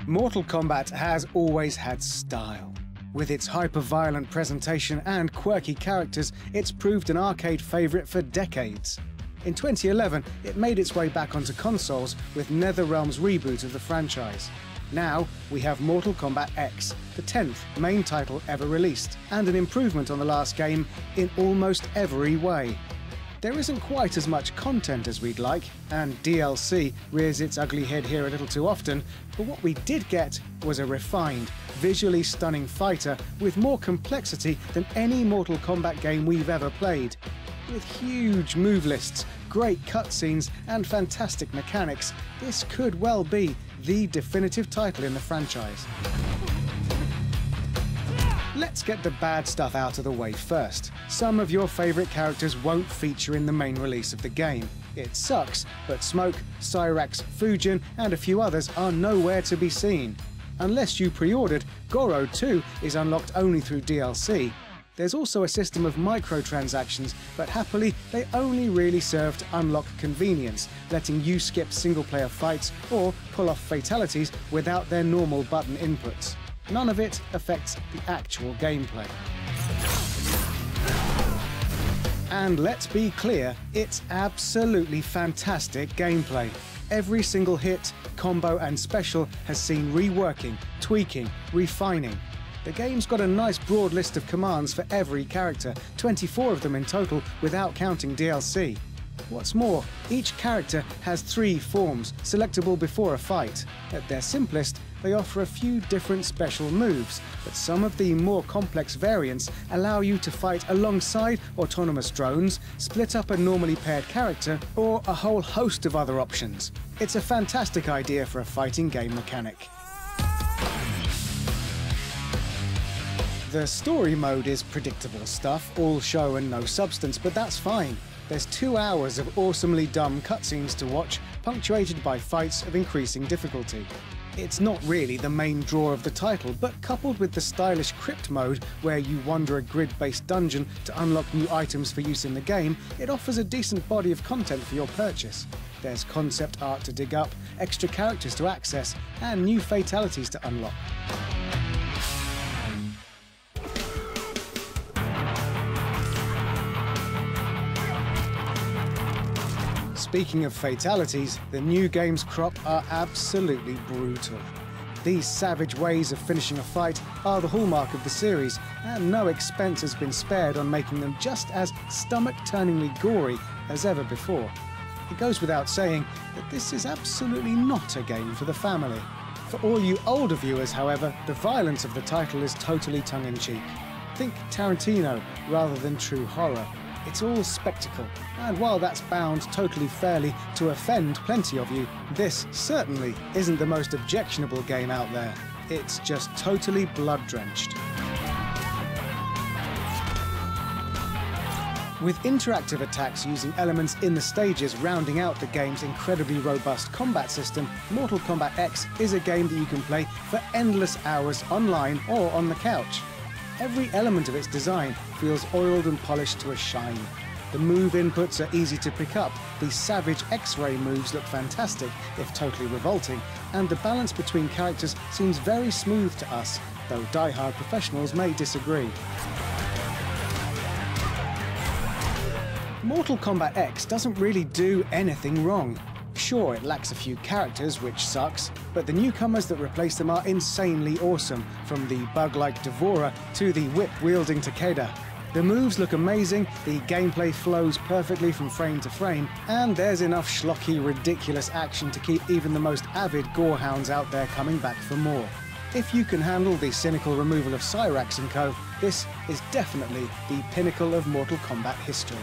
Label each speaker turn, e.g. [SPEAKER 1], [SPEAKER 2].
[SPEAKER 1] Mortal Kombat has always had style. With its hyper-violent presentation and quirky characters, it's proved an arcade favourite for decades. In 2011, it made its way back onto consoles with NetherRealm's reboot of the franchise. Now, we have Mortal Kombat X, the 10th main title ever released, and an improvement on the last game in almost every way. There isn't quite as much content as we'd like, and DLC rears its ugly head here a little too often, but what we did get was a refined, visually stunning fighter with more complexity than any Mortal Kombat game we've ever played. With huge move lists, great cutscenes, and fantastic mechanics, this could well be the definitive title in the franchise. Let's get the bad stuff out of the way first. Some of your favourite characters won't feature in the main release of the game. It sucks, but Smoke, Cyrax, Fujin, and a few others are nowhere to be seen. Unless you pre-ordered, Goro 2 is unlocked only through DLC. There's also a system of microtransactions, but happily they only really serve to unlock convenience, letting you skip single-player fights or pull off fatalities without their normal button inputs. None of it affects the actual gameplay. And let's be clear, it's absolutely fantastic gameplay. Every single hit, combo and special has seen reworking, tweaking, refining. The game's got a nice broad list of commands for every character, 24 of them in total without counting DLC. What's more, each character has 3 forms, selectable before a fight. At their simplest, they offer a few different special moves, but some of the more complex variants allow you to fight alongside autonomous drones, split up a normally paired character, or a whole host of other options. It's a fantastic idea for a fighting game mechanic. The story mode is predictable stuff, all show and no substance, but that's fine. There's 2 hours of awesomely dumb cutscenes to watch, punctuated by fights of increasing difficulty. It's not really the main draw of the title, but coupled with the stylish Crypt mode, where you wander a grid-based dungeon to unlock new items for use in the game, it offers a decent body of content for your purchase. There's concept art to dig up, extra characters to access, and new fatalities to unlock. Speaking of fatalities, the new game's crop are absolutely brutal. These savage ways of finishing a fight are the hallmark of the series, and no expense has been spared on making them just as stomach-turningly gory as ever before. It goes without saying that this is absolutely not a game for the family. For all you older viewers, however, the violence of the title is totally tongue-in-cheek. Think Tarantino rather than true horror. It's all spectacle, and while that's bound totally fairly to offend plenty of you, this certainly isn't the most objectionable game out there. It's just totally blood-drenched. With interactive attacks using elements in the stages rounding out the game's incredibly robust combat system, Mortal Kombat X is a game that you can play for endless hours online or on the couch. Every element of its design feels oiled and polished to a shine. The move inputs are easy to pick up, the savage X-ray moves look fantastic, if totally revolting, and the balance between characters seems very smooth to us, though die-hard professionals may disagree. Mortal Kombat X doesn't really do anything wrong. Sure, it lacks a few characters, which sucks, but the newcomers that replace them are insanely awesome, from the bug-like Devourer to the whip-wielding Takeda. The moves look amazing, the gameplay flows perfectly from frame to frame, and there's enough schlocky, ridiculous action to keep even the most avid gorehounds out there coming back for more. If you can handle the cynical removal of Cyrax and co., this is definitely the pinnacle of Mortal Kombat history.